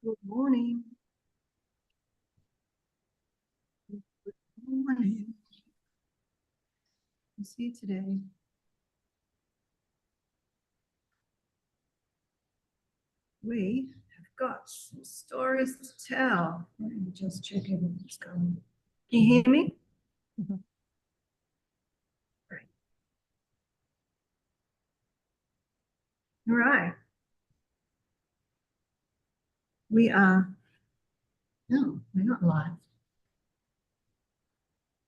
Good morning. Good morning. Who's here today? We have got some stories to tell. Let me just check everything's going. Can you hear me? Mhm. Great. All right. We are, no, we're not live.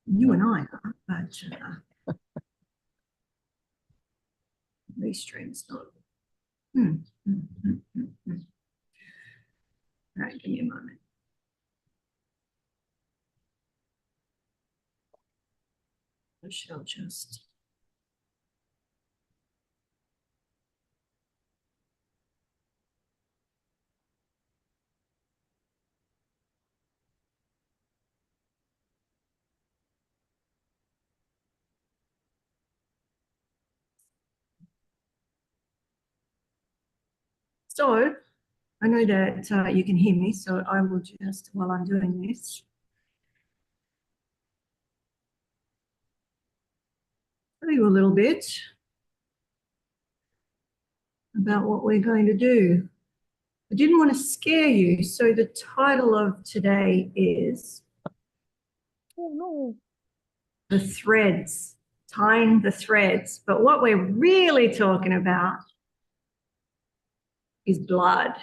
You and I are, but restream's not. Hmm. All right, give me a moment. I shall just. So I know that you can hear me, so I will just, while I'm doing this, tell you a little bit about what we're going to do. I didn't want to scare you, so the title of today is Oh no. The Threads, Tying the Threads. But what we're really talking about is blood.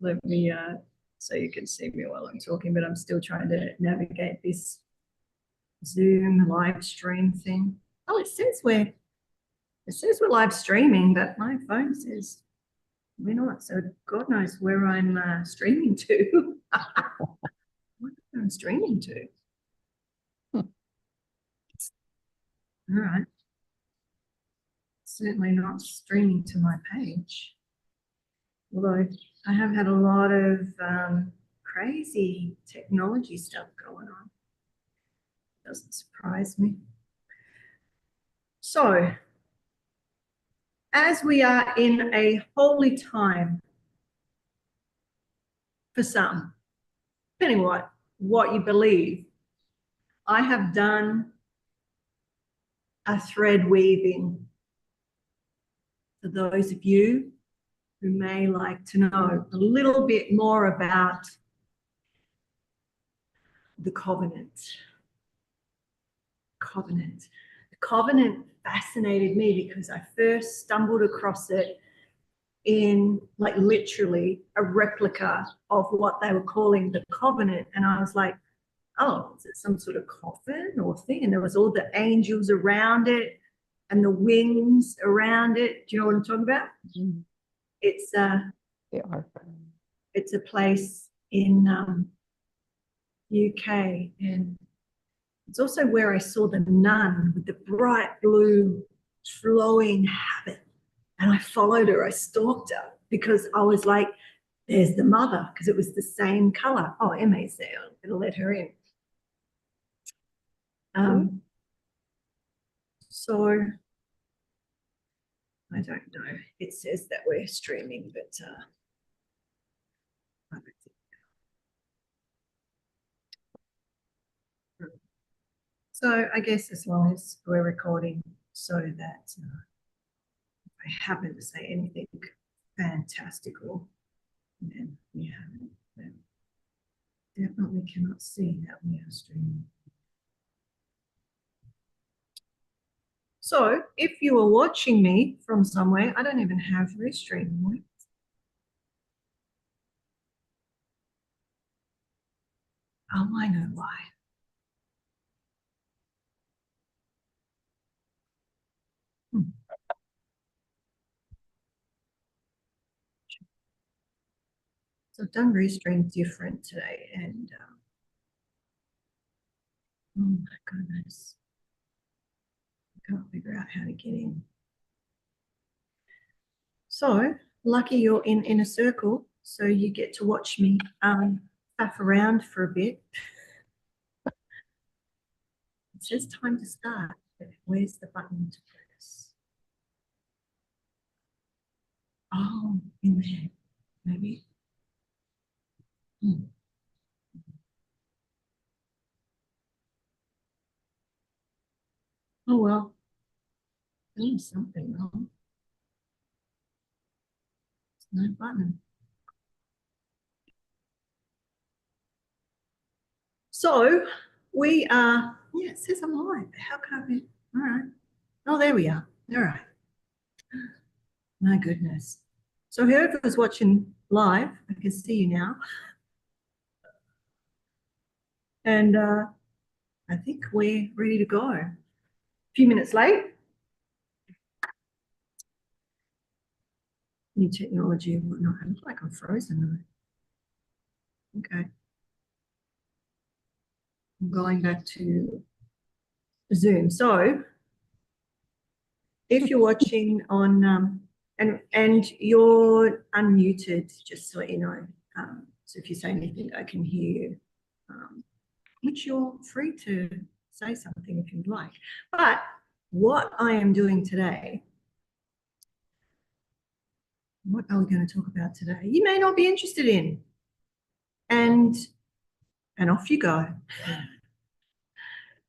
Let me so you can see me while I'm talking, but I'm still trying to navigate this Zoom live stream thing. Oh, it says we're live streaming, but my phone says we're not. So God knows where I'm streaming to. What I'm streaming to. All right. Certainly not streaming to my page. Although I have had a lot of crazy technology stuff going on. Doesn't surprise me. So, as we are in a holy time for some, depending on what you believe, I have done a thread weaving for those of you who may like to know a little bit more about the covenant. Covenant. The covenant fascinated me because I first stumbled across it in like literally a replica of what they were calling the covenant. And I was like, oh, is it some sort of coffin or thing? And there was all the angels around it and the wings around it. Do you know what I'm talking about? Mhm. It's They are. it's a place in UK, and it's also where I saw the nun with the bright blue flowing habit. And I followed her, I stalked her because I was like, there's the mother, because it was the same color. Oh, Emma's there. I'm going to let her in. So I don't know. It says that we're streaming, but I don't think. So I guess as long as we're recording so that if I happen to say anything fantastical, then we haven't. Then definitely cannot see that we are streaming. So if you are watching me from somewhere, I don't even have Restream. Oh, I know why. Hmm. So I've done Restream different today, and oh my goodness, I can't figure out how to get in. So lucky you're in Inner Circle, so you get to watch me faff around for a bit. It says time to start. Where's the button to press? Oh, in there, maybe. Hmm. Oh, well, there's something wrong. There's no button. So we are, yeah, it says I'm live. How can I be? All right. Oh, there we are. All right. My goodness. So whoever's watching live, I can see you now. And I think we're ready to go. A few minutes late. New technology and whatnot. I look like I'm frozen though. Okay. I'm going back to Zoom. So if you're watching on and you're unmuted, just to let you know. So if you say anything, I can hear you. Which you're free to say something if you'd like. But what I am doing today, what are we going to talk about today? You may not be interested in. And off you go.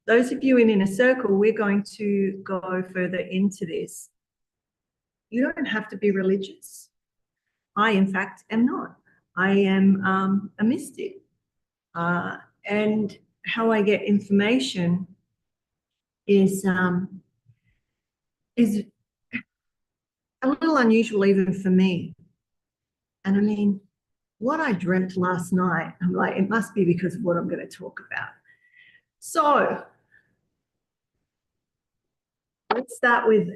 Those of you in Inner Circle, we're going to go further into this. You don't have to be religious. I, in fact, am not. I am a mystic. And how I get information is a little unusual even for me. And I mean, what I dreamt last night, I'm like, it must be because of what I'm going to talk about. So let's start with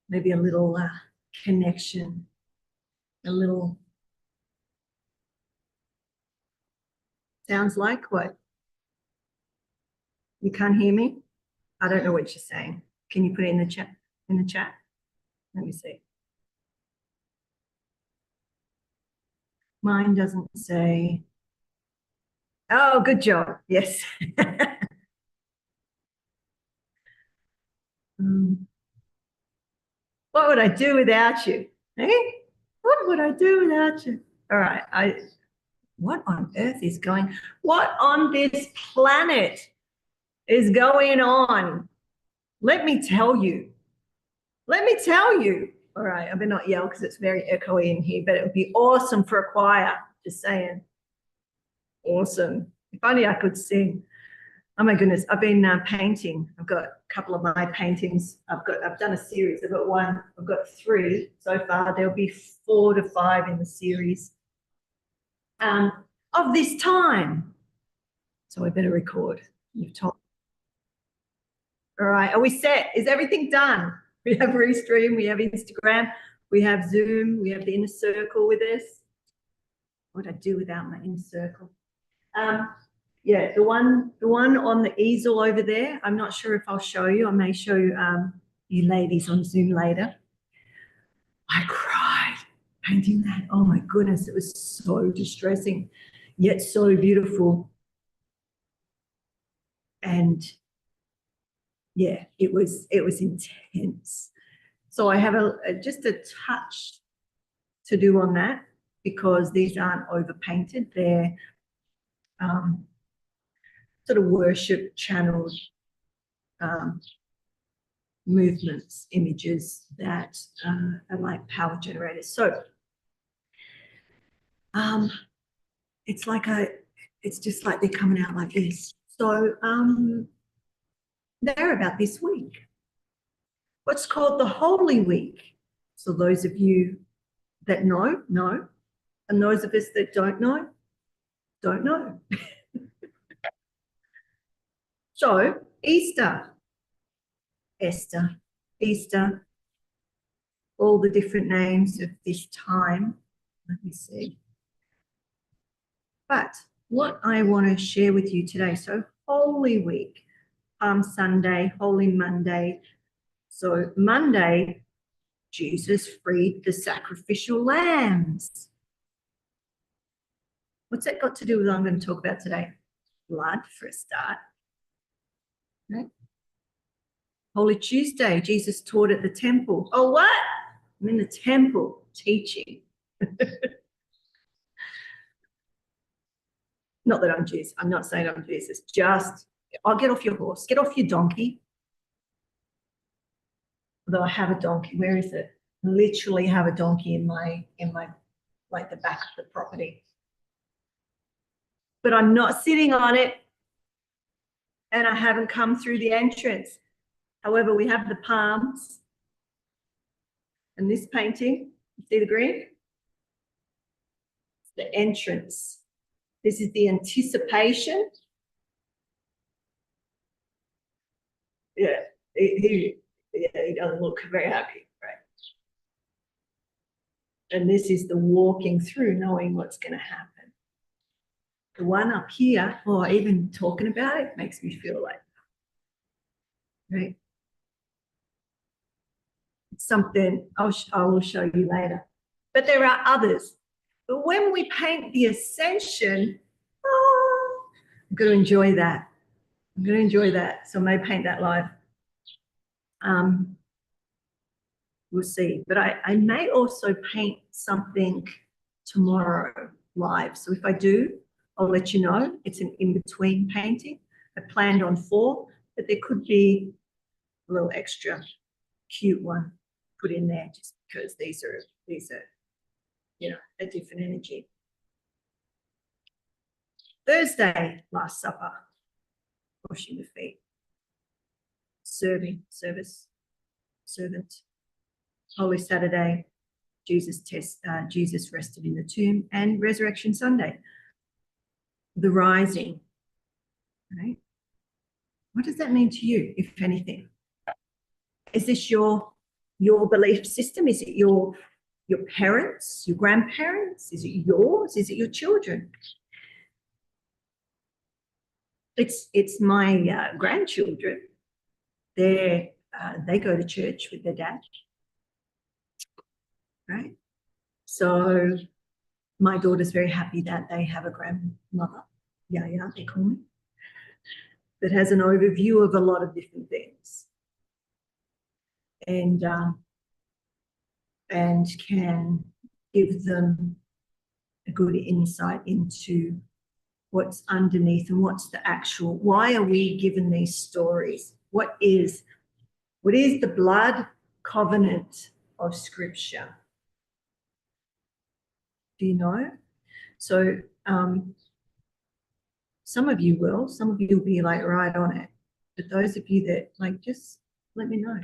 maybe a little connection, a little, sounds like what? You can't hear me? I don't know what you're saying. Can you put it in the chat? In the chat? Let me see. Mine doesn't say. Oh, good job. Yes. What would I do without you? Eh? What would I do without you? All right. What on earth is going? What on this planet is going on? Let me tell you. Let me tell you. All right. I better not yell because it's very echoey in here, but it would be awesome for a choir. Just saying. Awesome. If only I could sing. Oh my goodness, I've been painting. I've got a couple of my paintings. I've done a series. I've got one. I've got 3 so far. There'll be 4 to 5 in the series of this time. So I better record. You've told. All right. Are we set? Is everything done? We have Restream. We have Instagram. We have Zoom. We have the Inner Circle with us. What would I do without my Inner Circle? Yeah, the one on the easel over there. I'm not sure if I'll show you. I may show you you ladies on Zoom later. I cried painting that. Oh my goodness, it was so distressing, yet so beautiful. And yeah, it was intense. So I have just a touch to do on that because these aren't over painted. They're sort of worship channeled movements, images that are like power generators. So it's like it's just like they're coming out like this. So they're about this week. What's called the Holy Week. So those of you that know, know. And those of us that don't know, don't know. So Easter, Esther, Easter, all the different names of this time. Let me see. But what I want to share with you today, so Holy Week, Palm Sunday, Holy Monday. So Monday, Jesus freed the sacrificial lambs. What's that got to do with what I'm going to talk about today? Blood for a start. Right? Holy Tuesday, Jesus taught at the temple. Oh, what? I'm in the temple teaching. Not that I'm Jesus. I'm not saying I'm Jesus. Just, I'll get off your horse. Get off your donkey. Although I have a donkey. Where is it? Literally have a donkey in my like the back of the property. But I'm not sitting on it, and I haven't come through the entrance. However, we have the palms and this painting. You see the green? It's the entrance. This is the anticipation. Yeah, he doesn't look very happy, right? And this is the walking through, knowing what's going to happen. The one up here, or even talking about it, makes me feel like, right? It's something I will show you later. But there are others. But when we paint the ascension, oh, I'm going to enjoy that. I'm going to enjoy that. So I may paint that live. We'll see. But I may also paint something tomorrow live. So if I do, I'll let you know. It's an in-between painting. I planned on 4, but there could be a little extra cute one put in there just because these are you know, a different energy. Thursday, Last Supper, washing the feet, serving, service, servant. Holy Saturday, Jesus rested in the tomb, and Resurrection Sunday, the rising. Right? What does that mean to you, if anything? Is this your belief system? Is it your parents, your grandparents? Is it yours? Is it your children? It's my grandchildren. They go to church with their dad, right? So my daughter's very happy that they have a grandmother, Yaya, they call me, that has an overview of a lot of different things, and can give them a good insight into what's underneath and what's the actual, why are we given these stories? What is the blood covenant of Scripture? Do you know? So some of you will be like right on it. But those of you that like, just let me know.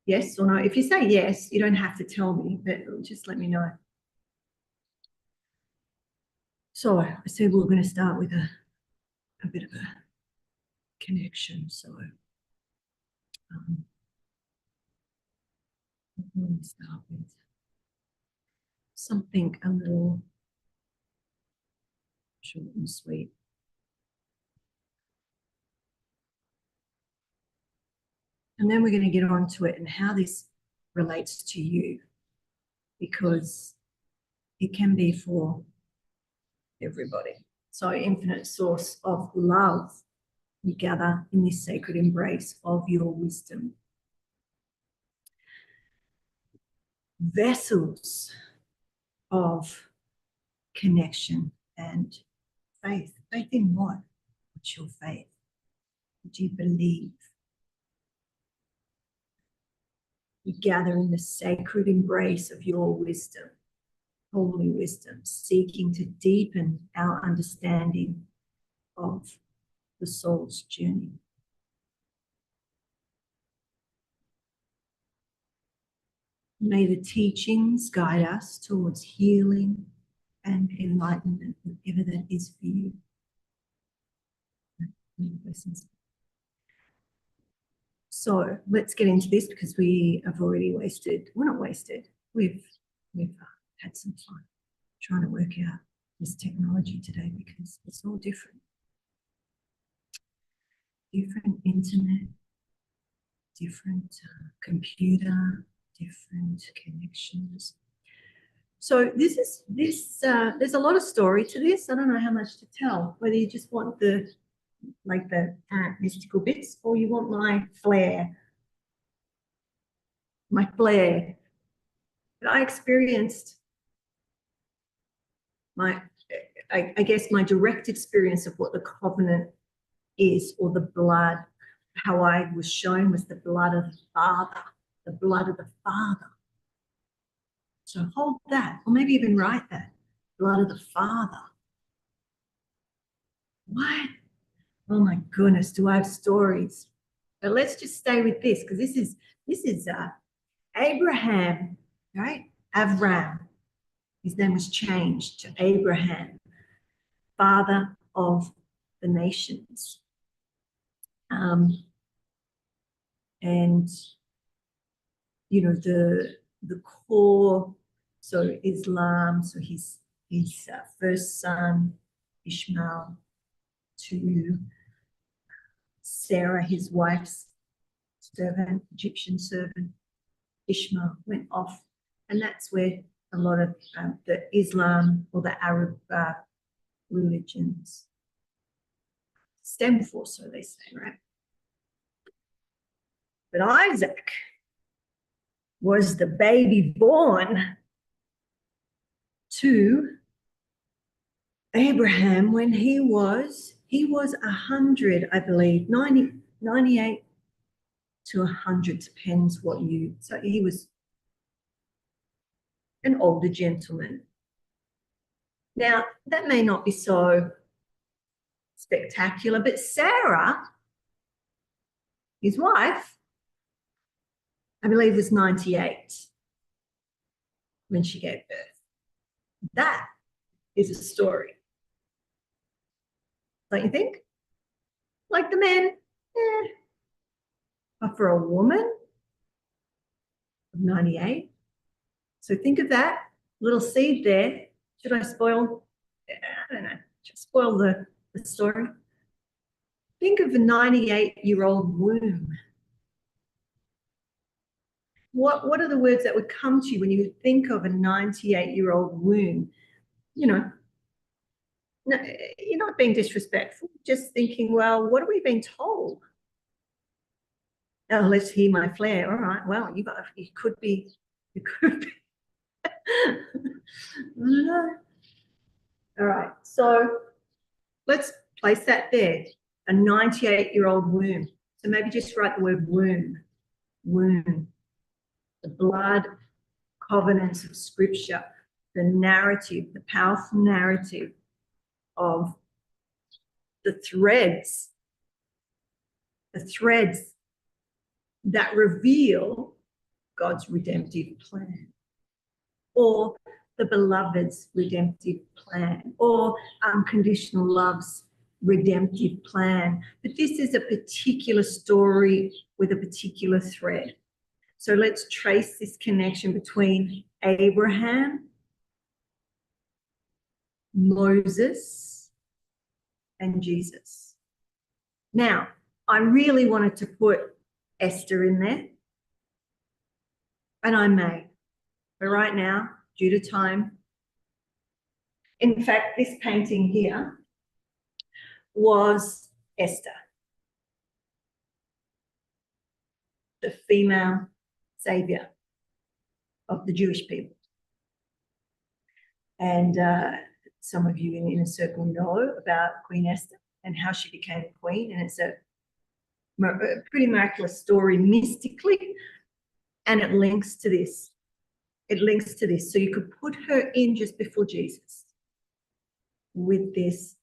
Yes or no? If you say yes, you don't have to tell me, but just let me know. So I said we're going to start with a bit of a connection. So we're going to start with something a little short and sweet. And then we're going to get on to it and how this relates to you, because it can be for everybody. So infinite source of love, we gather in this sacred embrace of your wisdom. Vessels of connection and faith. Faith in what? What's your faith? What do you believe? We gather in the sacred embrace of your wisdom, holy wisdom, seeking to deepen our understanding of the soul's journey. May the teachings guide us towards healing and enlightenment, whatever that is for you. So let's get into this, because we have already wasted, we're not wasted, we've had some fun trying to work out this technology today, because it's all different. Different internet, different computer, different connections. So there's a lot of story to this. I don't know how much to tell, whether you just want the like the mystical bits, or you want my flair. My flair. But I experienced I guess my direct experience of what the covenant is, or the blood, how I was shown was the blood of the Father, the blood of the Father. So hold that, or maybe even write that, blood of the Father. What? Oh my goodness, do I have stories? But let's just stay with this, because this is Abraham, right? Avram. His name was changed to Abraham, father of the nations. And you know, the core, so Islam, so his first son Ishmael, to Sarah, his wife's servant, Egyptian servant, Ishmael went off, and that's where a lot of the Islam or the Arab religions stem for, so they say, right? But Isaac was the baby born to Abraham when he was 100, I believe, 98 to 100, depends what you, so he was an older gentleman. Now, that may not be so spectacular, but Sarah, his wife, I believe was 98 when she gave birth. That is a story. Don't you think? Like the men, but for a woman of 98. So think of that little seed there. Should I spoil? I don't know. Should I spoil the story? Think of a 98-year-old womb. What are the words that would come to you when you think of a 98-year-old womb? You know, no, you're not being disrespectful, just thinking, well, what are we being told? Oh, let's hear my flair. All right, well, you could be. I don't know. All right, so let's place that there, a 98-year-old womb. So maybe just write the word womb, womb, the blood covenants of Scripture, the narrative, the powerful narrative of the threads that reveal God's redemptive plan, or the beloved's redemptive plan, or unconditional love's redemptive plan. But this is a particular story with a particular thread. So let's trace this connection between Abraham, Moses, and Jesus. Now, I really wanted to put Esther in there, and I may, but right now, due to time, in fact, this painting here was Esther, the female savior of the Jewish people. And some of you in the inner circle know about Queen Esther and how she became queen, and it's a pretty miraculous story mystically, and it links to this. It links to this. So you could put her in just before Jesus with this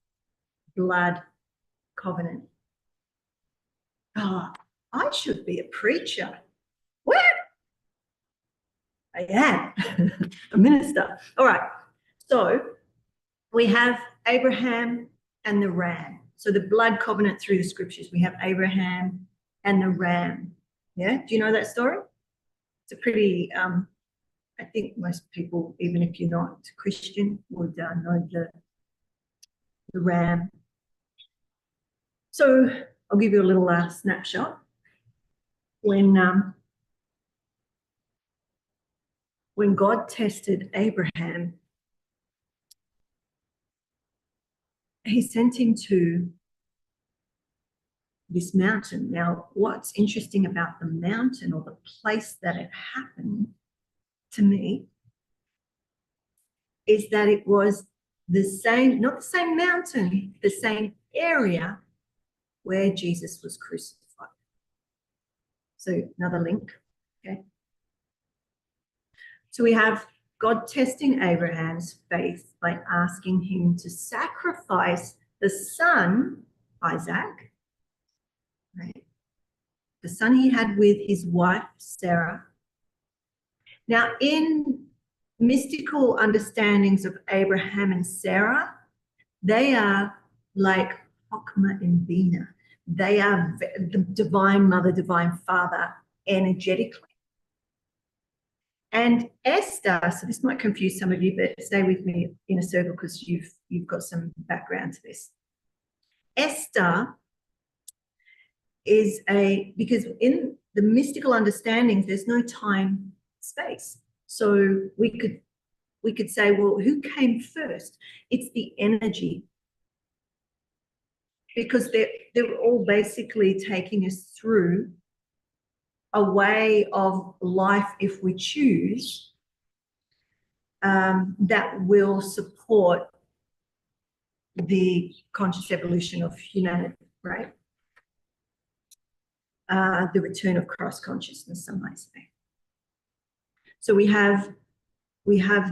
blood covenant. Oh, I should be a preacher. What? I am a minister. All right. So we have Abraham and the ram. So the blood covenant through the scriptures. We have Abraham and the ram. Yeah. Do you know that story? It's a pretty, I think most people, even if you're not Christian, would know the ram. So I'll give you a little snapshot. When God tested Abraham, he sent him to this mountain. Now, what's interesting about the mountain or the place that it happened to me is that it was the same, not the same mountain, the same area where Jesus was crucified. So another link, okay? So we have God testing Abraham's faith by asking him to sacrifice the son, Isaac, right? The son he had with his wife, Sarah. Now, in mystical understandings of Abraham and Sarah, they are like Chokmah and Bina. They are the divine mother, divine father, energetically. And Esther, so this might confuse some of you, but stay with me in a circle because you've got some background to this. Esther is because in the mystical understandings, there's no time, space. So we could say, well, who came first? It's the energy. Because they're all basically taking us through a way of life, if we choose, that will support the conscious evolution of humanity, right? The return of Christ consciousness, some might say. So we have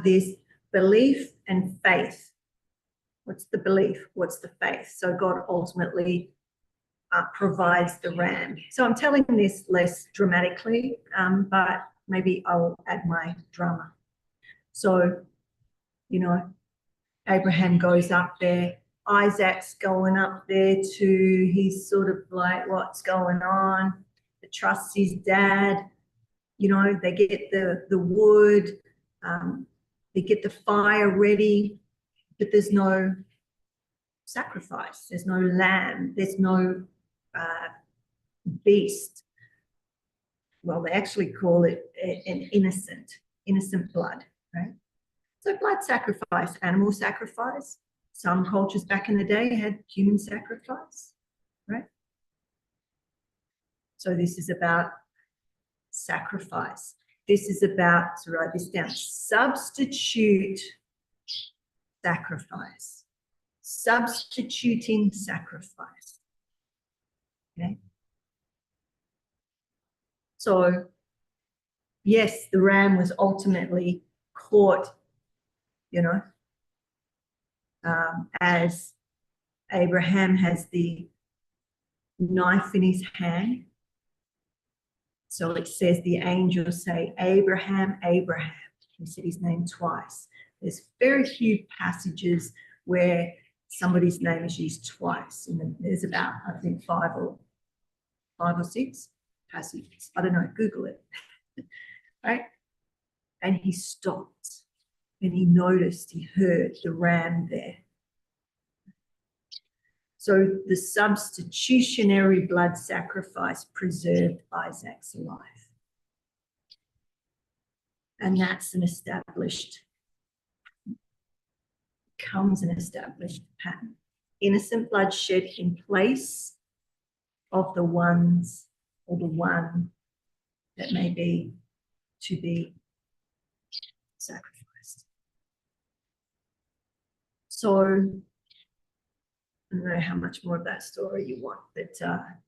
this belief and faith. What's the belief? What's the faith? So God ultimately provides the ram. So I'm telling this less dramatically, but maybe I'll add my drama. So, you know, Abraham goes up there, Isaac's going up there too. He's sort of like, what's going on? He trusts his dad. You know, they get the wood, they get the fire ready, but there's no sacrifice. There's no lamb. There's no beast. Well, they actually call it an innocent blood, right? So blood sacrifice, animal sacrifice. Some cultures back in the day had human sacrifice, right? So this is about sacrifice. This is about, to write this down, substitute sacrifice. Substituting sacrifice. Okay. So, yes, the ram was ultimately caught, you know, as Abraham has the knife in his hand. So it says the angels say, Abraham, Abraham. He said his name twice. There's very few passages where somebody's name is used twice. There's about, I think, five or six passages. I don't know, Google it. Right? And he stopped and he noticed, he heard the ram there. So the substitutionary blood sacrifice preserved Isaac's life. And that's becomes an established pattern. Innocent blood shed in place of the ones or the one that may be to be sacrificed. So I don't know how much more of that story you want, but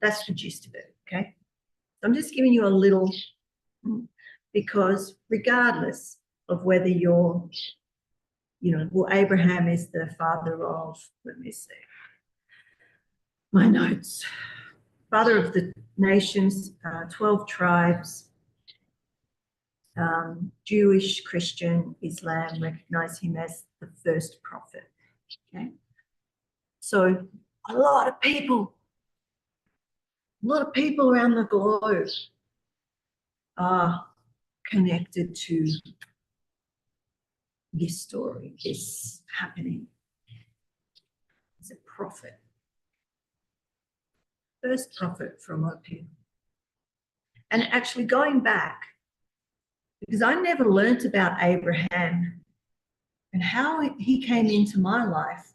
that's the gist of it, okay? So I'm just giving you a little, because regardless of whether you're, you know, well, Abraham is the father of, let me see, my notes, father of the nations, 12 tribes, Jewish, Christian, Islam recognize him as the first prophet, okay? So a lot of people around the globe are connected to this story, this happening. He's a prophet. First prophet for a lot of people. And actually going back, because I never learnt about Abraham and how he came into my life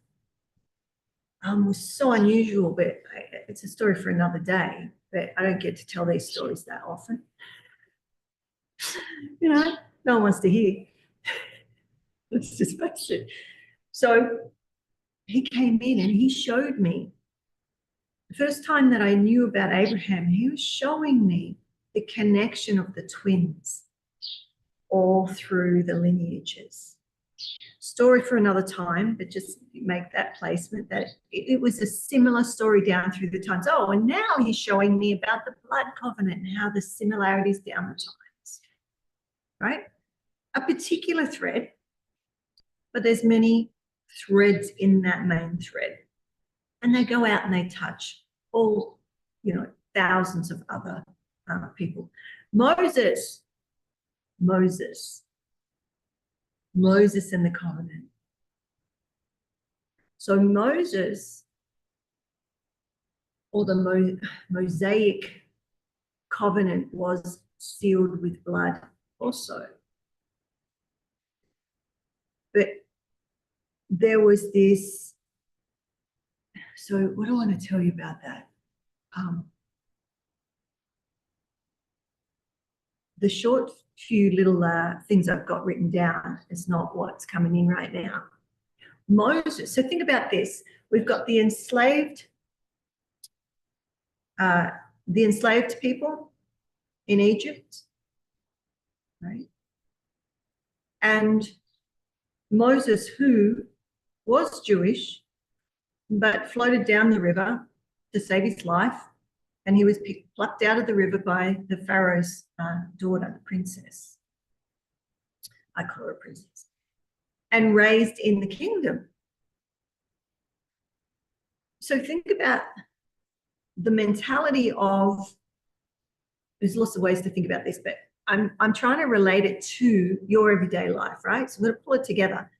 was so unusual, but it's a story for another day. But I don't get to tell these stories that often. You know, no one wants to hear. Let's just face it. So he came in and he showed me the first time that I knew about Abraham. He was showing me the connection of the twins all through the lineages. Story for another time, but just make that placement that it was a similar story down through the times. Oh, and now he's showing me about the blood covenant and how the similarities down the times, right? A particular thread, but there's many threads in that main thread. And they go out and they touch all, thousands of other people. Moses and the covenant. So Moses, or the Mosaic covenant, was sealed with blood also. But there was this, so what do I want to tell you about that? The short few little things I've got written down is not what's coming in right now. Moses, so think about this. We've got the enslaved people in Egypt, right? And Moses, who was Jewish, but floated down the river to save his life, and he was plucked out of the river by the Pharaoh's daughter, the princess. I call her a princess. And raised in the kingdom. So think about the mentality of, there's lots of ways to think about this, but I'm trying to relate it to your everyday life, right? So I'm going to pull it together.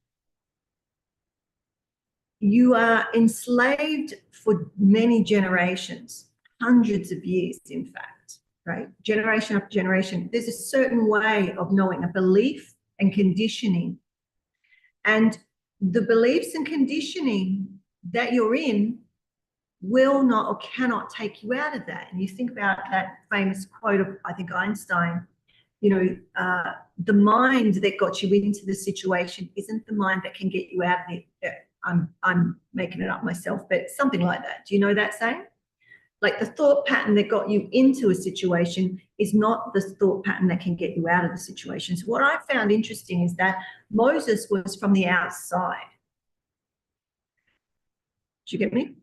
You are enslaved for many generations, hundreds of years, in fact, right? Generation after generation. There's a certain way of knowing, a belief and conditioning. And the beliefs and conditioning that you're in will not or cannot take you out of that. And you think about that famous quote of, I think, Einstein, the mind that got you into the situation isn't the mind that can get you out of it. I'm making it up myself, but something like that. Do you know that saying? Like the thought pattern that got you into a situation is not the thought pattern that can get you out of the situation. So what I found interesting is that Moses was from the outside. Did you get me?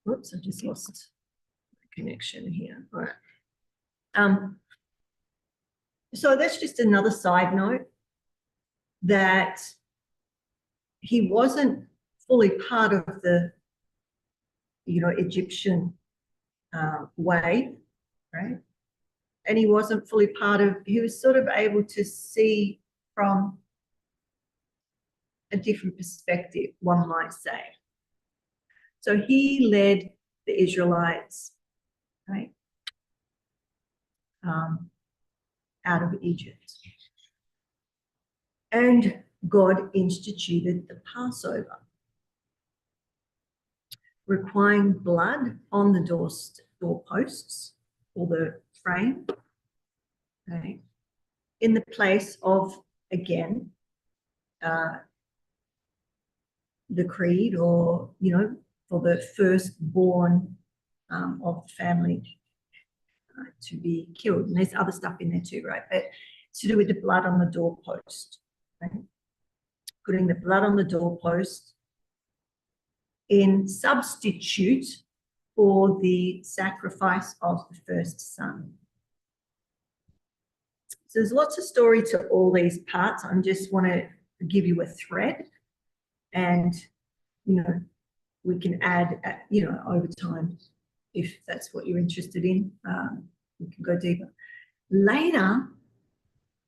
Whoops, I just lost connection here. All right. So that's just another side note, that he wasn't fully part of the, Egyptian way, right? And he wasn't fully part of, he was sort of able to see from a different perspective, one might say. So he led the Israelites, right, out of Egypt. And God instituted the Passover, requiring blood on the doorposts or the frame, okay, in the place of, again, the creed, or, for the firstborn of the family to be killed. And there's other stuff in there too, right? But it's to do with the blood on the doorpost, right? Putting the blood on the doorpost in substitute for the sacrifice of the first son. So there's lots of story to all these parts. I just want to give you a thread, and, we can add, over time, if that's what you're interested in. We can go deeper. Later,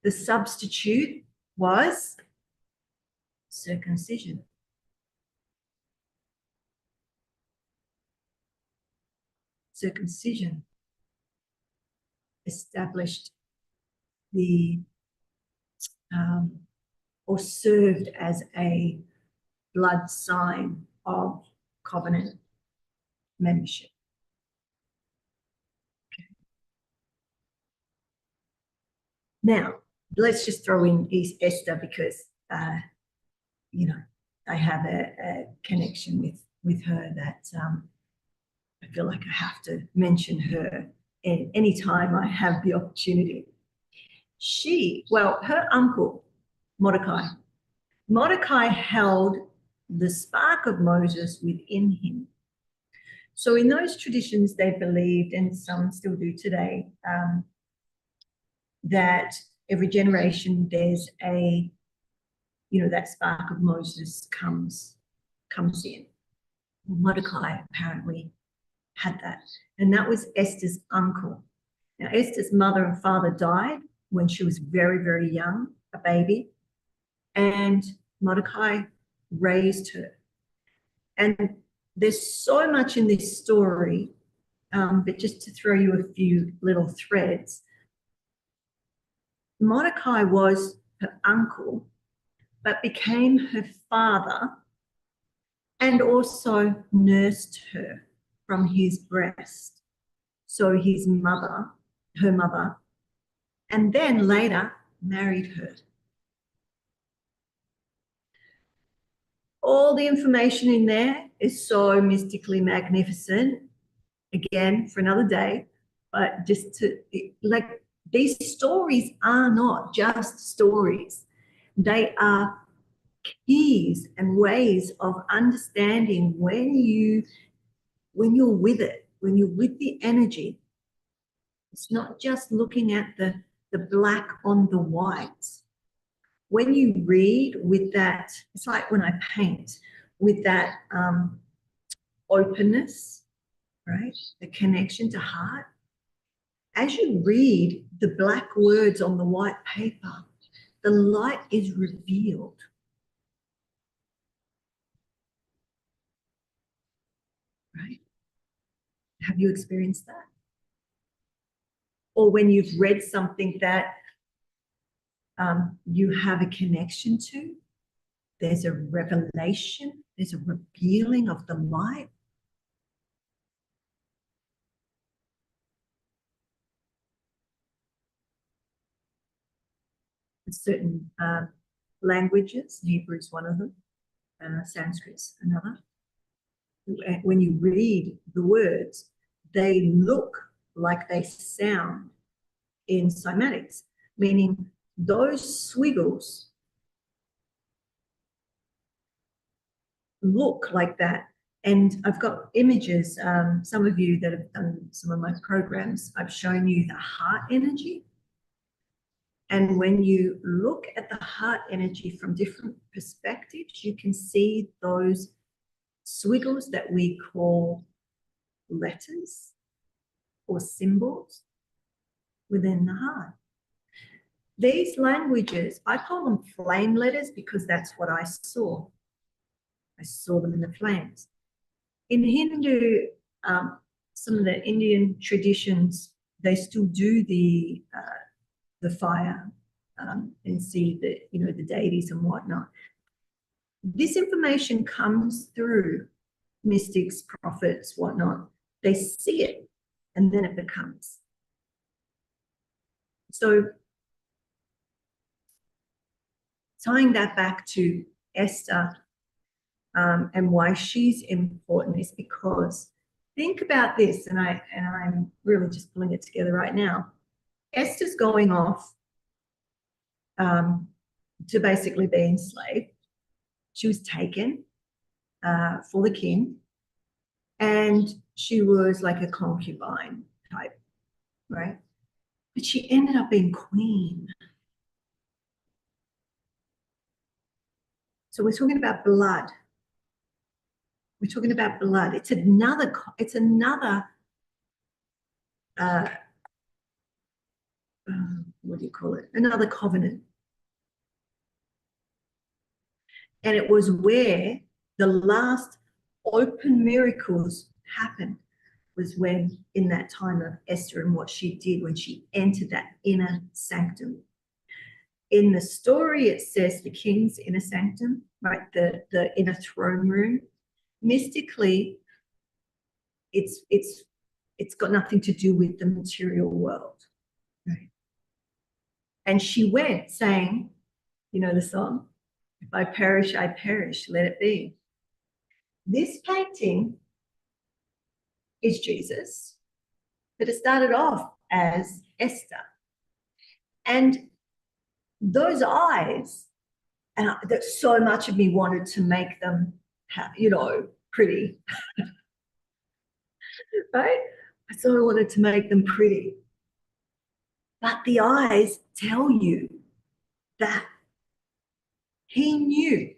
the substitute was circumcision. Circumcision established or served as a blood sign of covenant membership. Okay. Now, let's just throw in Esther because, you know, I have a connection with her that I feel like I have to mention her anytime I have the opportunity. Her uncle, Mordecai held the spark of Moses within him. So in those traditions, they believed, and some still do today, that every generation there's that spark of Moses comes in. Mordecai apparently had that, and that was Esther's uncle. Now, Esther's mother and father died when she was very, very young, a baby, and Mordecai raised her. And there's so much in this story, but just to throw you a few little threads, Mordecai was her uncle, but became her father and also nursed her from his breast. So her mother, and then later married her. All the information in there is so mystically magnificent. Again, for another day, but just to, like, these stories are not just stories. They are keys and ways of understanding when you're with it, when you're with the energy. It's not just looking at the black on the white. When you read with that, it's like when I paint with that openness, right? The connection to heart. As you read the black words on the white paper, the light is revealed. Right? Have you experienced that? Or when you've read something that you have a connection to, there's a revelation, there's a revealing of the light. Certain languages, Hebrew is one of them, Sanskrit's another. When you read the words, they look like they sound in cymatics, meaning those squiggles look like that. And I've got images, some of you that have done some of my programs, I've shown you the heart energy. And when you look at the heart energy from different perspectives, you can see those squiggles that we call letters or symbols within the heart. These languages, I call them flame letters because that's what I saw. I saw them in the flames. In Hindu, some of the Indian traditions, they still do the fire and see the deities and whatnot. This information comes through mystics, prophets, whatnot. They see it, and then it becomes. So tying that back to Esther and why she's important is because think about this, and I'm really just pulling it together right now. Esther's going off to basically be enslaved. She was taken for the king, and she was like a concubine type, right? But she ended up being queen. So we're talking about blood. We're talking about blood. It's another what do you call it? Another covenant. And it was where the last open miracles happened, was when, in that time of Esther and what she did when she entered that inner sanctum. In the story, it says the king's inner sanctum, right? The inner throne room. Mystically, it's got nothing to do with the material world. Right? And she went saying, you know the song, if I perish, I perish, let it be. This painting is Jesus, but it started off as Esther. And those eyes, and that so much of me wanted to make them, pretty, right? I sort of wanted to make them pretty. But the eyes tell you that he knew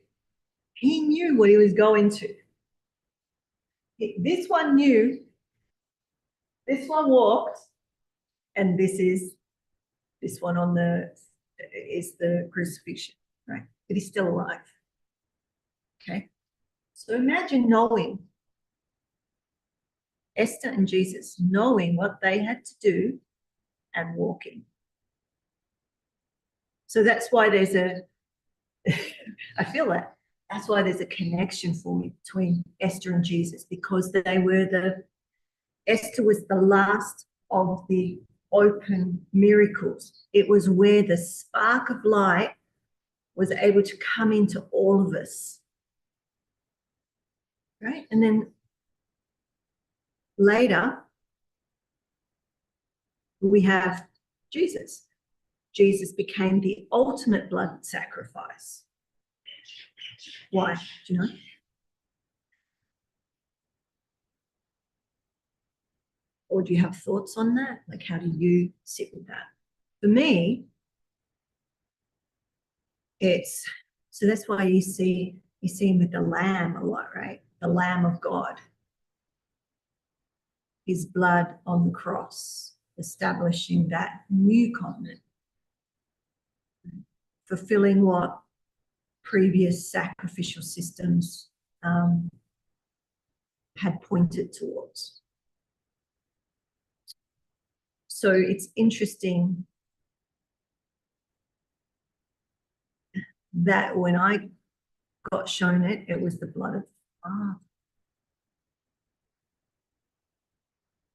what he was going to. This one knew, this one walked, and this one on the is the crucifixion, right? But he's still alive. Okay. So imagine knowing Esther and Jesus, knowing what they had to do and walking. So that's why there's I feel that's why there's a connection for me between Esther and Jesus, because Esther was the last of the open miracles. It was where the spark of light was able to come into all of us. Right? And then later, we have Jesus. Jesus became the ultimate blood sacrifice. Why? Do you know? Or do you have thoughts on that? Like, how do you sit with that? For me, so that's why you see him with the lamb a lot, right? The Lamb of God. His blood on the cross, establishing that new covenant, fulfilling what previous sacrificial systems had pointed towards. So it's interesting that when I got shown it, it was the blood of Father.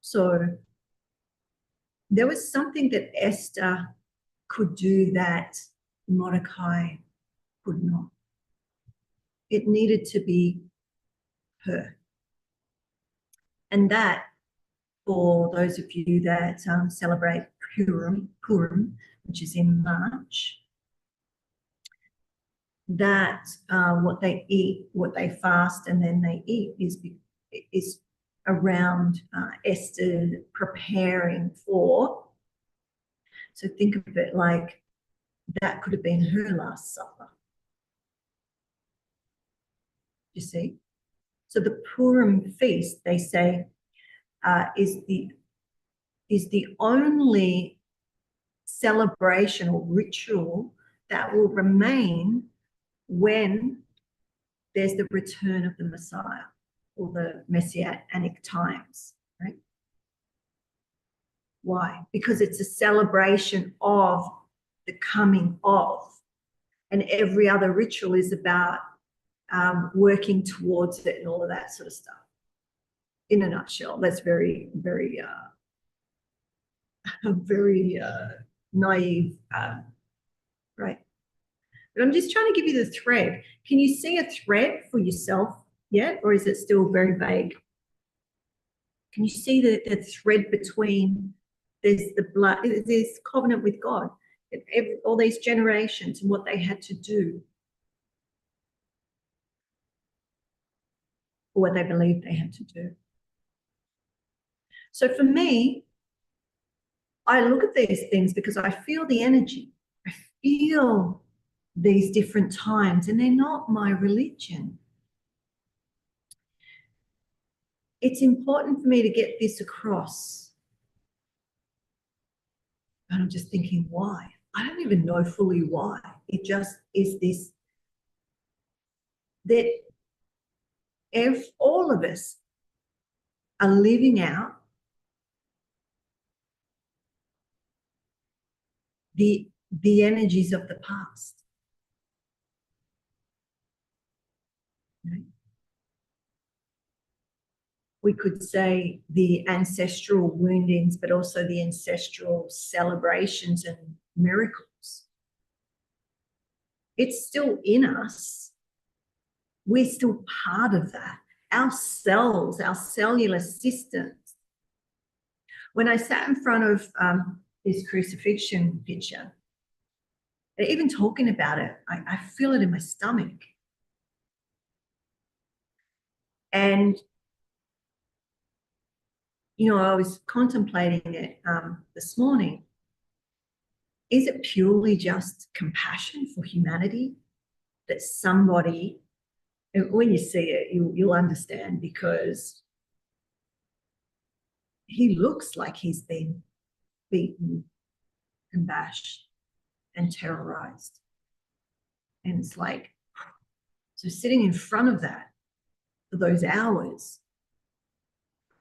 So there was something that Esther could do that Mordecai could not. It needed to be her. And that, for those of you that celebrate Purim, which is in March, that what they eat, what they fast, and then they eat is around Esther preparing for. So think of it like that could have been her last supper. You see? So the Purim feast, they say, is the only celebration or ritual that will remain when there's the return of the Messiah or the Messianic times, right? Why? Because it's a celebration of the coming of, and every other ritual is about working towards it and all of that sort of stuff. In a nutshell, that's very, very, very naive, right? But I'm just trying to give you the thread. Can you see a thread for yourself yet, or is it still very vague? Can you see the thread between there's the blood, there's covenant with God, all these generations and what they had to do, or what they believed they had to do. So for me, I look at these things because I feel the energy. I feel these different times, and they're not my religion. It's important for me to get this across. And I'm just thinking, why? I don't even know fully why. It just is this, that if all of us are living out the energies of the past. Right? we could say the ancestral woundings, but also the ancestral celebrations and miracles. It's still in us. We're still part of that. Our cells, our cellular systems. When I sat in front of this crucifixion picture, even talking about it, I feel it in my stomach. And, you know, I was contemplating it this morning. Is it purely just compassion for humanity that somebody, when you see it, you'll understand, because he looks like he's been beaten and bashed and terrorized. And it's like, so sitting in front of that for those hours,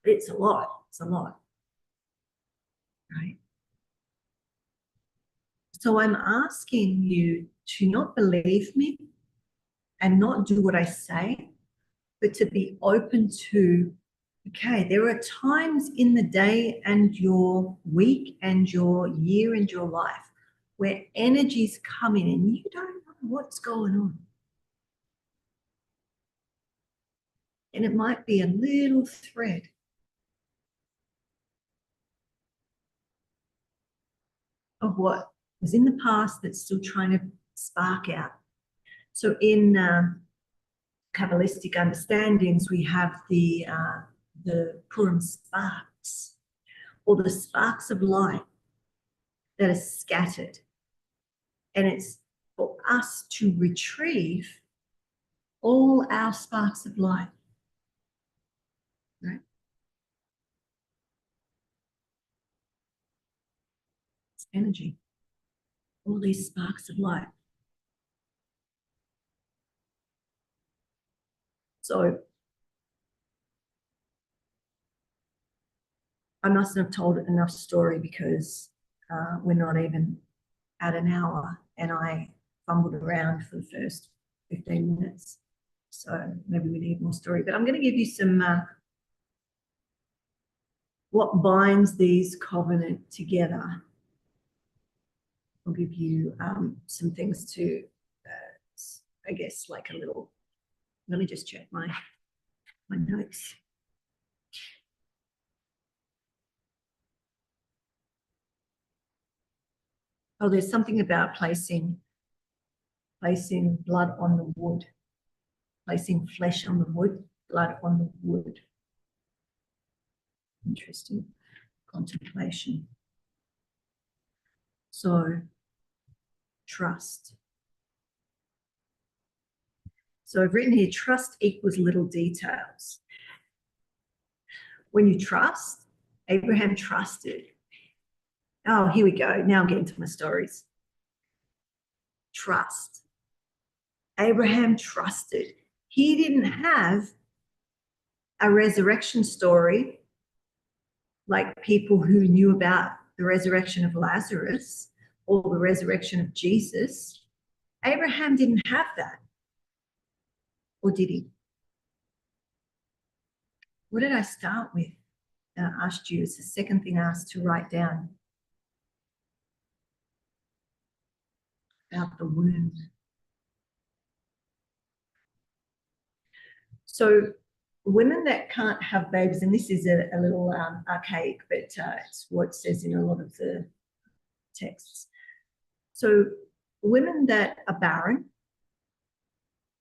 it's a lot. It's a lot, right? So I'm asking you to not believe me and not do what I say, but to be open to, okay, there are times in the day and your week and your year and your life where energies come in and you don't know what's going on. And it might be a little thread of what was in the past that's still trying to spark out. So in Kabbalistic understandings, we have the Purim sparks, or the sparks of light that are scattered. And it's for us to retrieve all our sparks of light, right? It's energy, all these sparks of light. So I mustn't have told enough story, because we're not even at an hour, and I fumbled around for the first 15 minutes. So maybe we need more story, but I'm going to give you some what binds these covenant together. I'll give you some things to, I guess, like a little, let me just check my notes. Oh, there's something about placing blood on the wood, placing flesh on the wood, blood on the wood. Interesting contemplation. So, trust. So I've written here, trust equals little details. When you trust, Abraham trusted. Oh, here we go. Now I'm getting to my stories. Trust. Abraham trusted. He didn't have a resurrection story like people who knew about the resurrection of Lazarus or the resurrection of Jesus. Abraham didn't have that. Or did he? What did I start with? I asked you. It's the second thing I asked to write down. About the womb. So women that can't have babies, and this is a little archaic, but it's what it says in a lot of the texts. So women that are barren,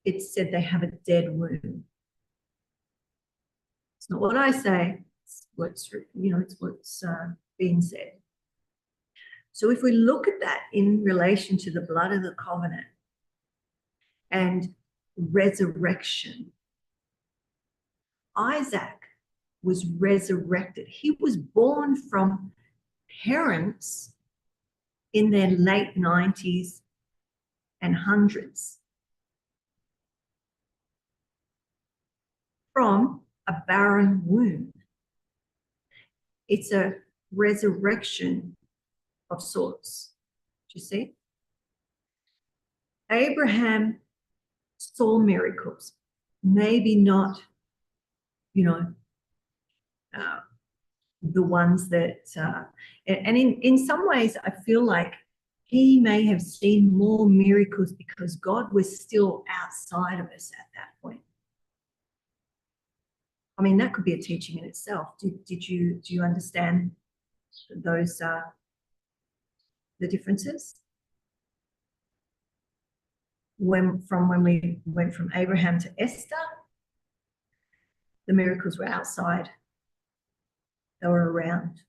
it's said they have a dead womb. It's not what I say, it's what's, it's what's being said. So if we look at that in relation to the blood of the covenant and resurrection, Isaac was resurrected. He was born from parents in their late 90s and hundreds, from a barren womb. It's a resurrection of sorts. Do you see? Abraham saw miracles, maybe not, uh, the ones that, and in some ways, I feel like he may have seen more miracles because God was still outside of us at that point. I mean, that could be a teaching in itself. Do you understand those, the differences? When we went from Abraham to Esther, the miracles were outside. They were around.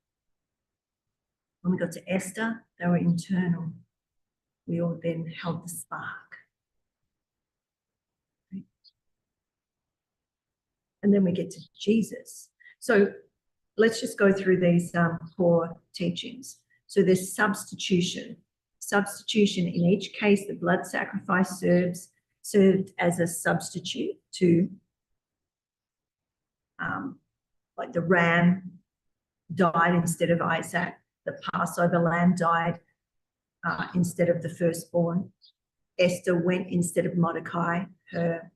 When we got to Esther, they were internal. We all then held the spark. Right? And then we get to Jesus. So let's just go through these 4 teachings. So there's substitution. Substitution, in each case, the blood sacrifice served as a substitute to, like the ram died instead of Isaac. The Passover lamb died instead of the firstborn. Esther went instead of Mordecai, her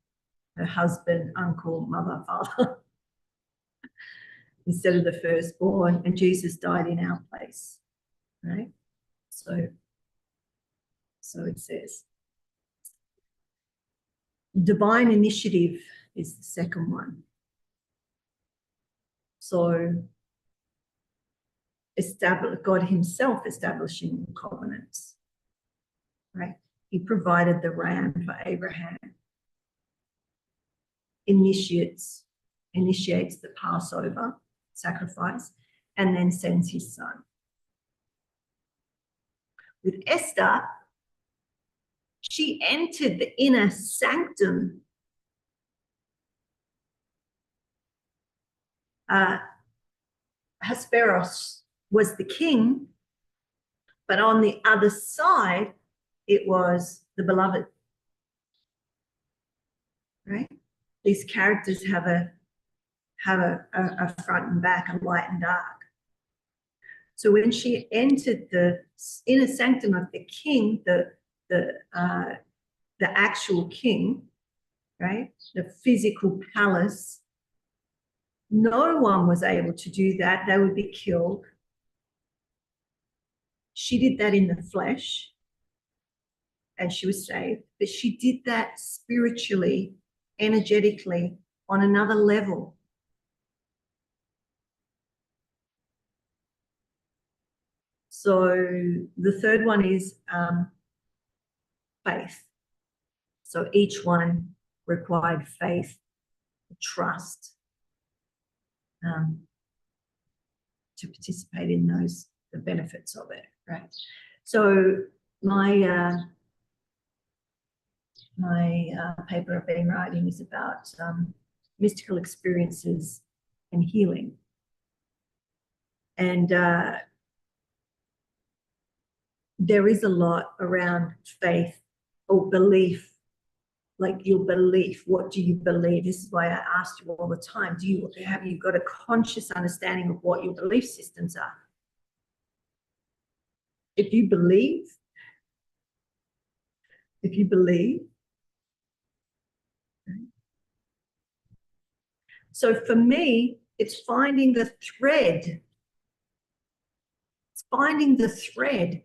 husband, uncle, mother, father, instead of the firstborn, and Jesus died in our place, right? So it says. Divine initiative is the second one. So God himself establishing covenants, right? He provided the ram for Abraham, initiates the Passover sacrifice, and then sends his son. With Esther, she entered the inner sanctum. Hesperos was the king, but on the other side, it was the beloved. Right? These characters have a front and back, a light and dark. So when she entered the inner sanctum of the king, the actual king, right, the physical palace, no one was able to do that. They would be killed. She did that in the flesh, and she was saved. But she did that spiritually, energetically, on another level. So the third one is faith. So each one required faith, trust, to participate in the benefits of it, right? So my paper I've been writing is about mystical experiences and healing. And there is a lot around faith or belief, like your belief. What do you believe? This is why I asked you all the time, have you got a conscious understanding of what your belief systems are? If you believe, so for me, it's finding the thread. It's finding the thread.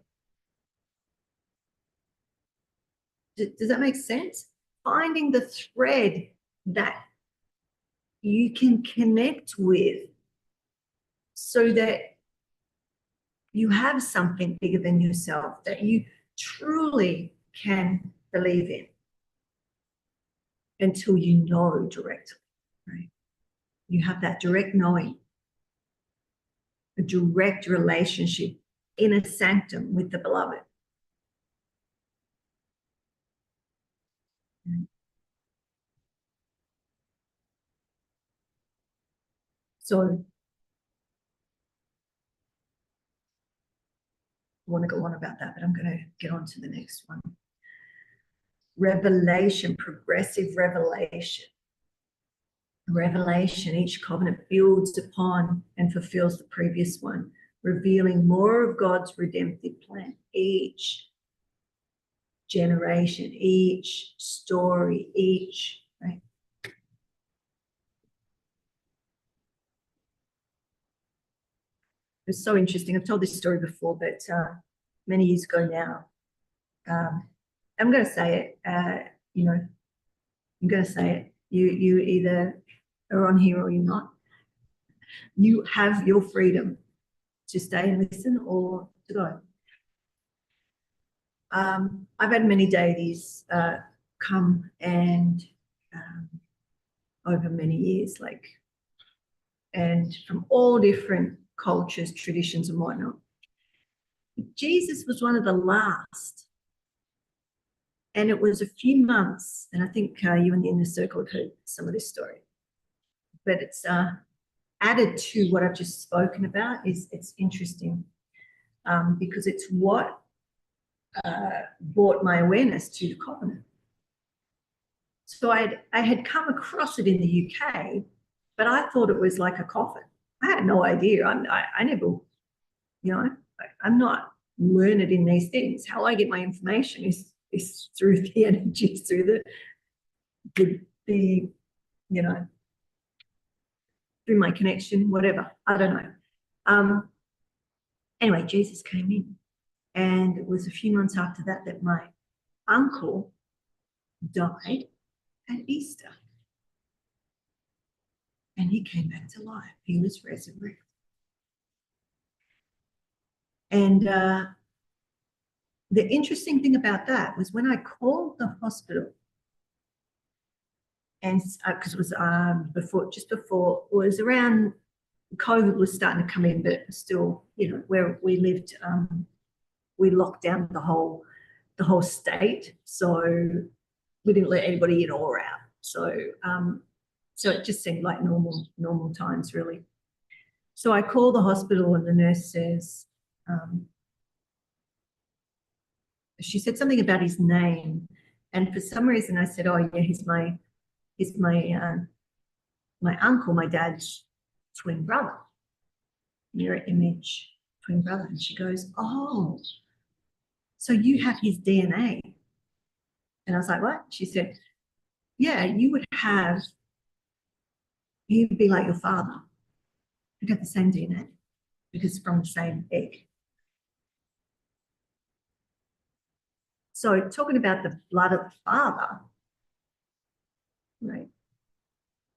Does that make sense? Finding the thread that you can connect with so that you have something bigger than yourself that you truly can believe in until you know directly, right? You have that direct knowing, a direct relationship in a sanctum with the beloved. So I want to go on about that, but I'm going to get on to the next one. Revelation, progressive revelation. Revelation, each covenant builds upon and fulfills the previous one, revealing more of God's redemptive plan. Each generation, each story, each, right? was so interesting. I've told this story before, but many years ago now, I'm going to say it, you know, I'm going to say it. You either are on here or you're not. You have your freedom to stay and listen or to go. I've had many deities come and over many years, like, and from all different cultures, traditions, and whatnot. Jesus was one of the last. And it was a few months, and I think you in the inner circle have heard some of this story, but it's added to what I've just spoken about. It's interesting because it's what brought my awareness to the covenant. So I had come across it in the UK, but I thought it was like a coffin. I had no idea. I never, you know, I'm not learned in these things. How I get my information is through the energies, through the you know, through my connection, whatever. I don't know. Anyway, Jesus came in, and it was a few months after that that my uncle died at Easter. And he came back to life. He was resurrected. And the interesting thing about that was when I called the hospital, and because it was just before, it was around COVID was starting to come in, but still, you know, where we lived, we locked down the whole state, so we didn't let anybody in or out. So so it just seemed like normal times, really. So I called the hospital, and the nurse says, she said something about his name, and for some reason I said, oh yeah, he's my uncle, my dad's twin brother, mirror image twin brother. And she goes, oh, so you have his DNA. And I was like, what? She said, yeah, you would have, he'd be like your father. You'd have the same DNA because it's from the same egg. So talking about the blood of the father, right?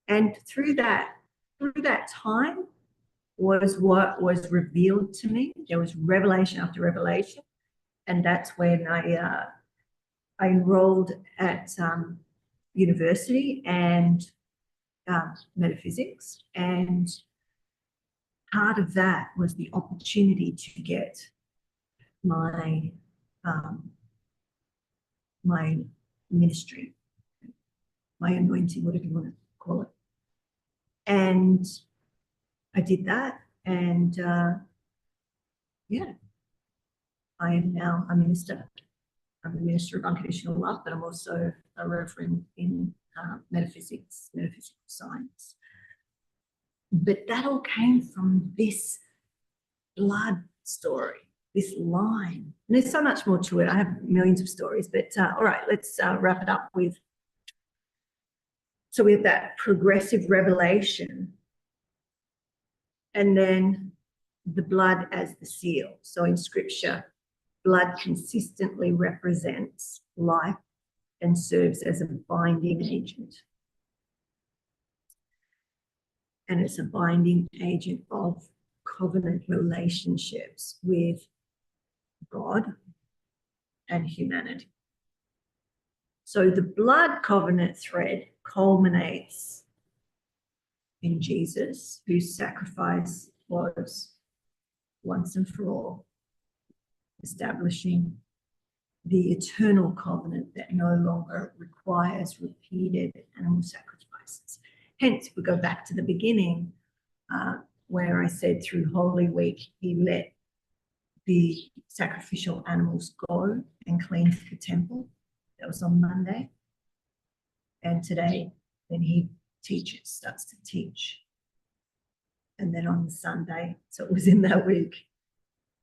And through that time was what was revealed to me. There was revelation after revelation. And that's when I enrolled at university and metaphysics. And part of that was the opportunity to get my my ministry, my anointing, whatever you want to call it. And I did that, and yeah, I am now a minister. I'm a minister of unconditional love, but I'm also a reverend in metaphysics, metaphysical science. But that all came from this blood story, this line. And there's so much more to it. I have millions of stories, but all right, let's wrap it up with. So we have that progressive revelation, and then the blood as the seal. So in scripture, blood consistently represents life and serves as a binding agent. And it's a binding agent of covenant relationships with God and humanity. So the blood covenant thread culminates in Jesus, whose sacrifice was once and for all, establishing the eternal covenant that no longer requires repeated animal sacrifices. Hence, if we go back to the beginning, where I said through Holy Week, he let the sacrificial animals go and cleaned the temple. That was on Monday. And today, then he starts to teach. And then on Sunday, so it was in that week,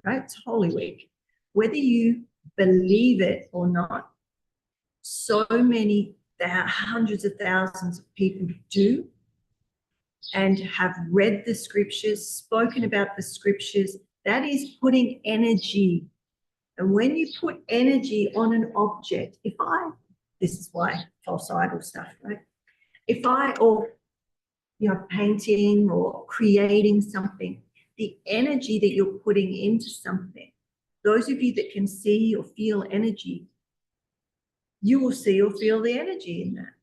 right? It's Holy Week. Whether you believe it or not, so many, hundreds of thousands of people do. and have read the scriptures, spoken about the scriptures, that is putting energy. And when you put energy on an object, this is why false idol stuff, right? Or painting or creating something, the energy that you're putting into something, those of you that can see or feel energy, you will see or feel the energy in that.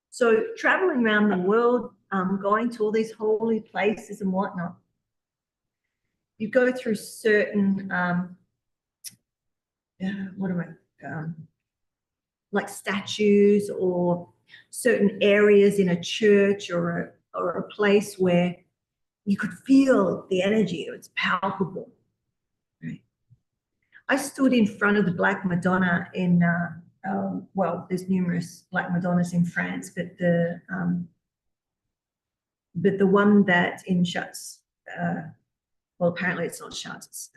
So traveling around the world, going to all these holy places and whatnot, you go through certain, like statues or certain areas in a church or a place where you could feel the energy. It's palpable. Right? I stood in front of the Black Madonna in, there's numerous Black Madonnas in France, but the one that in Chartres, apparently it's not Chartres, it's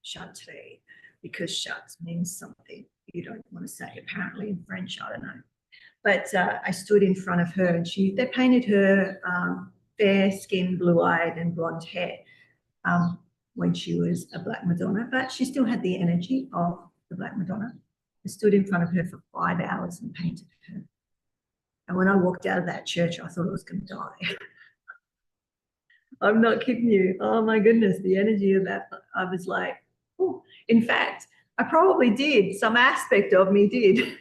Chartres, because Chartres means something you don't want to say, apparently in French, I don't know. But I stood in front of her and they painted her fair skin, blue-eyed and blonde hair when she was a Black Madonna, but she still had the energy of the Black Madonna. I stood in front of her for 5 hours and painted her. And when I walked out of that church, I thought I was going to die. I'm not kidding you. Oh my goodness, the energy of that. I was like, oh. In fact, I probably did. Some aspect of me did.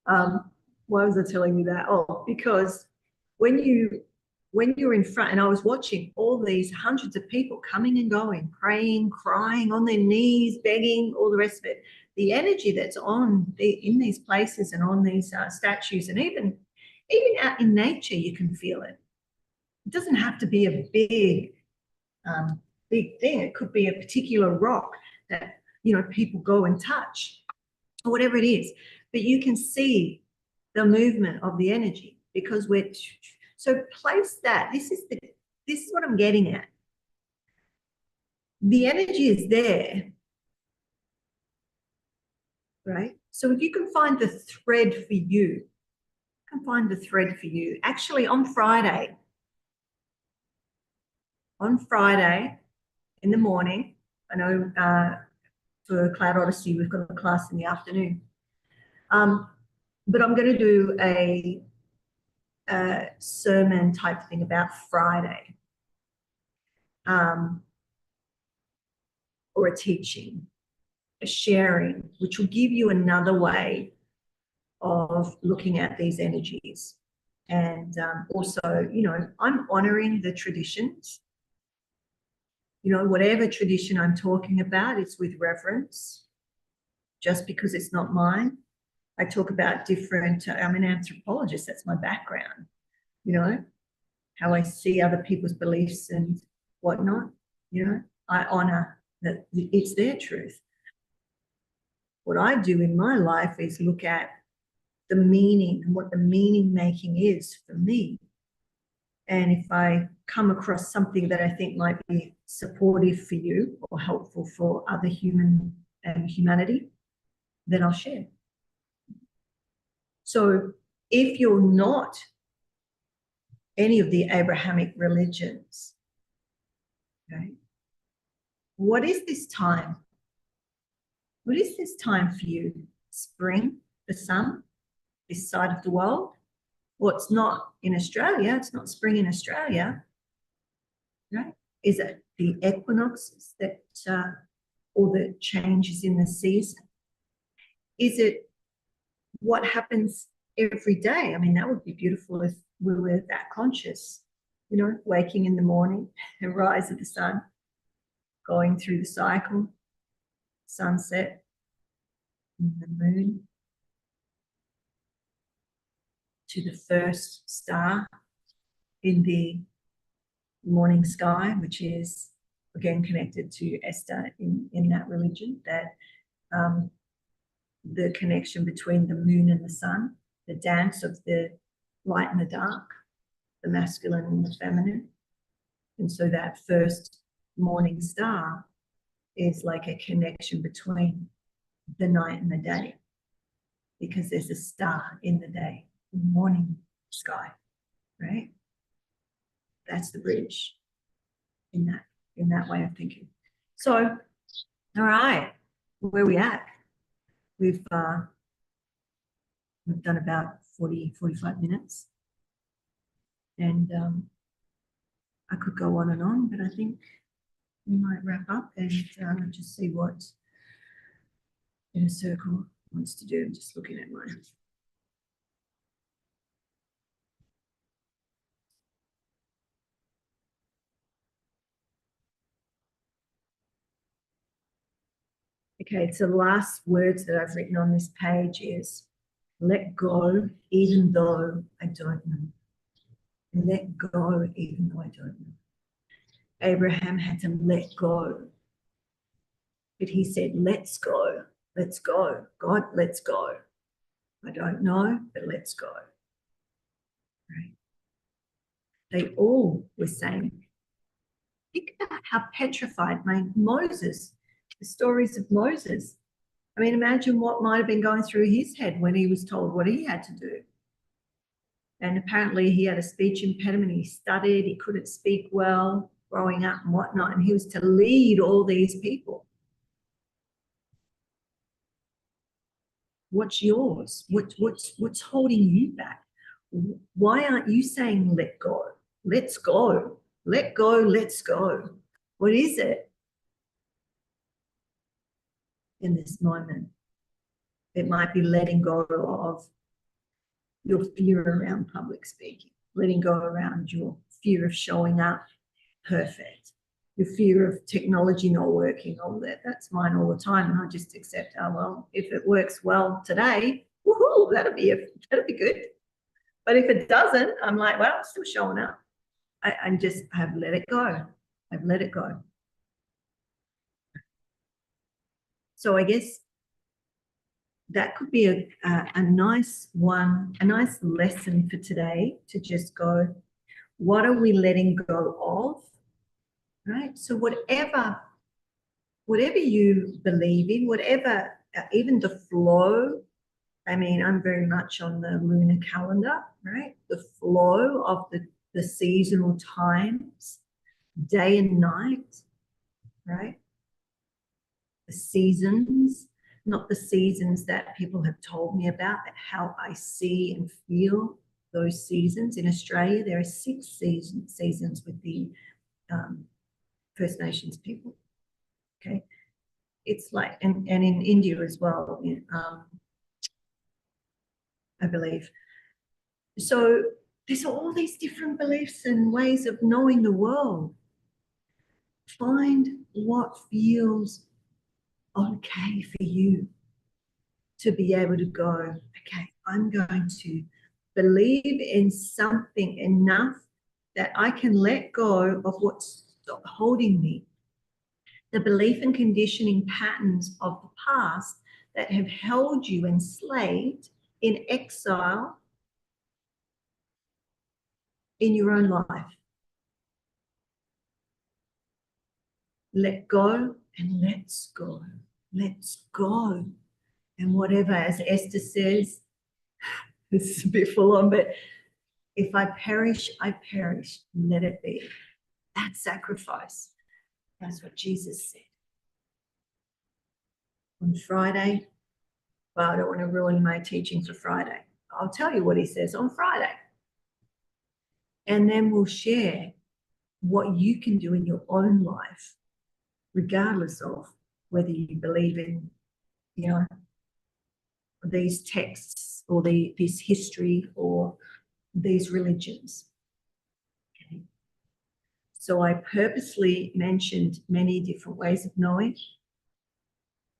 Why was I telling you that? Oh, because when you're in front, and I was watching all these hundreds of people coming and going, praying, crying, on their knees, begging, all the rest of it. The energy that's in these places and on these statues, and even out in nature, you can feel it. It doesn't have to be a big thing. It could be a particular rock that people go and touch, or whatever it is. But you can see the movement of the energy because so place that. This is what I'm getting at. The energy is there, right? So if you can find the thread for you, Actually, on Friday in the morning, I know for Cloud Odyssey we've got a class in the afternoon, but I'm going to do a sermon type thing about Friday, or a teaching, a sharing, which will give you another way of looking at these energies. And also, I'm honoring the traditions. Whatever tradition I'm talking about, it's with reverence, just because it's not mine. I talk about different, I'm an anthropologist, that's my background, how I see other people's beliefs and whatnot, I honor that it's their truth. What I do in my life is look at the meaning and what the meaning making is for me. And if I come across something that I think might be supportive for you or helpful for other humanity, then I'll share. So if you're not any of the Abrahamic religions, okay, what is this time? What is this time for you? Spring, the sun, this side of the world? Well, it's not in Australia. It's not spring in Australia, right? Is it the equinoxes that, or the changes in the season? Is it what happens every day? I mean, that would be beautiful if we were that conscious, waking in the morning, the rise of the sun, going through the cycle, sunset, the moon, to the first star in the morning sky, which is again connected to Esther in that religion, that the connection between the moon and the sun, the dance of the light and the dark, the masculine and the feminine. And so that first morning star is like a connection between the night and the day, because there's a star in the day, in the morning sky, right? That's the bridge in that way of thinking. So, all right, where are we at? We've done about 45 minutes, and I could go on and on, but I think we might wrap up and just see what Inner Circle wants to do. I'm just looking at my okay, so the last words that I've written on this page is let go even though I don't know. Let go even though I don't know. Abraham had to let go. But he said, let's go, let's go. God, let's go. I don't know, but let's go. Right? They all were saying, think about how petrified Moses, the stories of Moses. I mean, imagine what might have been going through his head when he was told what he had to do. And apparently he had a speech impediment. He stuttered, he couldn't speak well growing up and whatnot. And he was to lead all these people. What's yours? What's holding you back? Why aren't you saying let go? Let's go. Let go, let's go. What is it in this moment? It might be letting go of your fear around public speaking, letting go around your fear of showing up perfect, your fear of technology not working, all that. That's mine all the time. And I just accept, oh, well, if it works well today, woohoo, that'll be good. But if it doesn't, I'm like, well, I'm still showing up. I've let it go. I've let it go. So I guess that could be a nice one, a nice lesson for today to just go, what are we letting go of? Right? So whatever you believe in, whatever, even the flow, I mean, I'm very much on the lunar calendar, right? The flow of the seasonal times, day and night, right? The seasons, not the seasons that people have told me about, but how I see and feel those seasons. In Australia, there are 6 seasons with the First Nations people. Okay, it's like, and in India as well, I believe. So there's all these different beliefs and ways of knowing the world. Find what feels okay for you to be able to go, okay, I'm going to believe in something enough that I can let go of what's holding me. The belief and conditioning patterns of the past that have held you enslaved in exile in your own life. Let go and let's go. Let's go. And whatever, as Esther says, this is a bit full on, but if I perish, I perish. Let it be. That sacrifice. That's what Jesus said. On Friday, well, I don't want to ruin my teaching for Friday. I'll tell you what he says on Friday. And then we'll share what you can do in your own life, regardless of whether you believe in, these texts or this history or these religions. Okay. So I purposely mentioned many different ways of knowing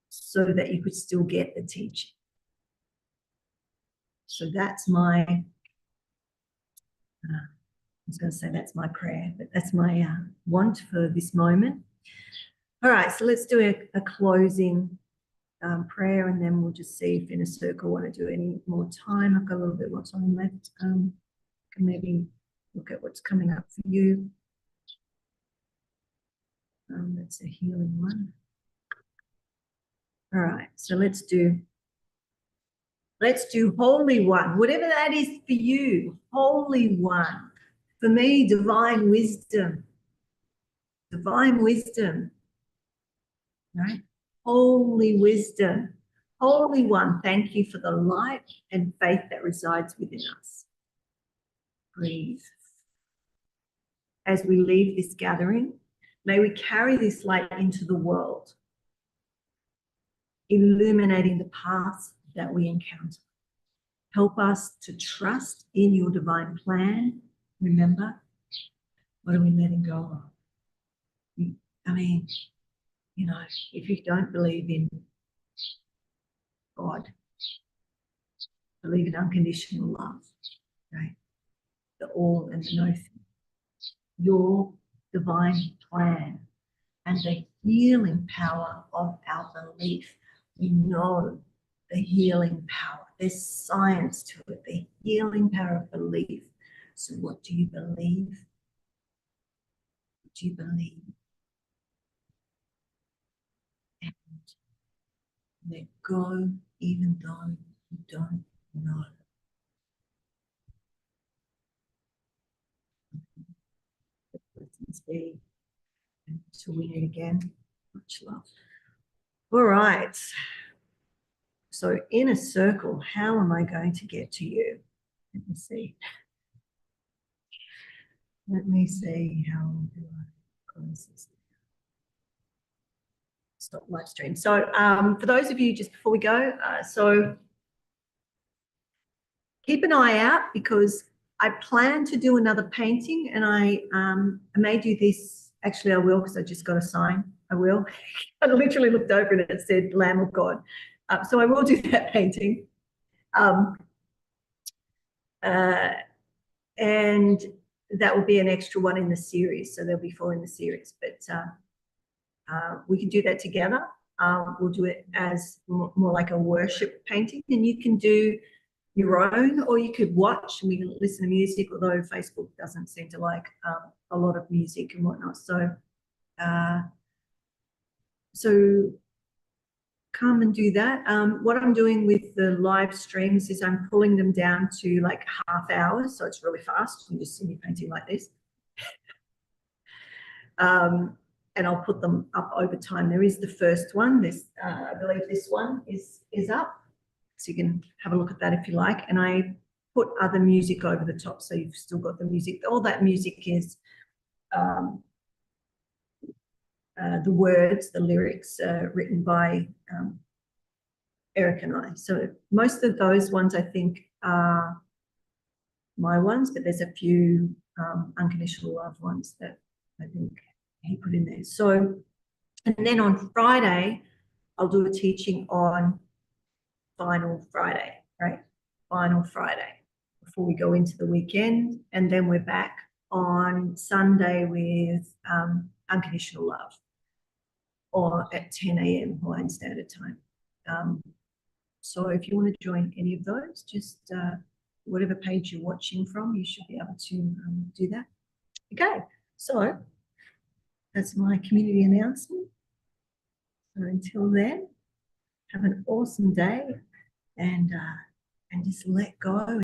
so that you could still get the teaching. So that's my, I was going to say that's my prayer, but that's my want for this moment. All right, so let's do a closing prayer, and then we'll just see if Inner Circle want to do any more time. I've got a little bit more time left. Can maybe look at what's coming up for you. That's a healing one. All right, so let's do Holy One, whatever that is for you, Holy One. For me, divine wisdom, right? Holy wisdom, Holy One, thank you for the light and faith that resides within us. Breathe. As we leave this gathering, may we carry this light into the world, illuminating the paths that we encounter. Help us to trust in your divine plan. Remember, what are we letting go of? I mean, you know, if you don't believe in God, believe in unconditional love, right? The all and the no thing. Your divine plan and the healing power of our belief. We know the healing power. There's science to it, the healing power of belief. So what do you believe? What do you believe? And let go even though you don't know. Blessings be. Until we meet again, much love. All right. So in a circle, how am I going to get to you? Let me see. Let me see, how do I close this? Stop live stream. So for those of you, just before we go, so keep an eye out because I plan to do another painting and I may do this. Actually, I will because I just got a sign. I will. I literally looked over and it said Lamb of God. So I will do that painting. And that will be an extra one in the series. So there'll be 4 in the series, but we can do that together. We'll do it as more like a worship painting, and you can do your own, or you could watch and we can listen to music, although Facebook doesn't seem to like a lot of music and whatnot. So, come and do that. What I'm doing with the live streams is I'm pulling them down to like half hours, so it's really fast. You can just see me painting like this. And I'll put them up over time. There is the first one. This, I believe this one is up. So you can have a look at that if you like. And I put other music over the top, so you've still got the music. All that music is the words, the lyrics written by Eric and I. So most of those ones I think are my ones, but there's a few Unconditional Love ones that I think he put in there. So, and then on Friday, I'll do a teaching on Final Friday, right? Final Friday before we go into the weekend. And then we're back on Sunday with Unconditional Love, or at 10 a.m. Hawaiian Standard Time. So if you want to join any of those, just whatever page you're watching from, you should be able to do that. Okay, so that's my community announcement. So until then, have an awesome day and just let go.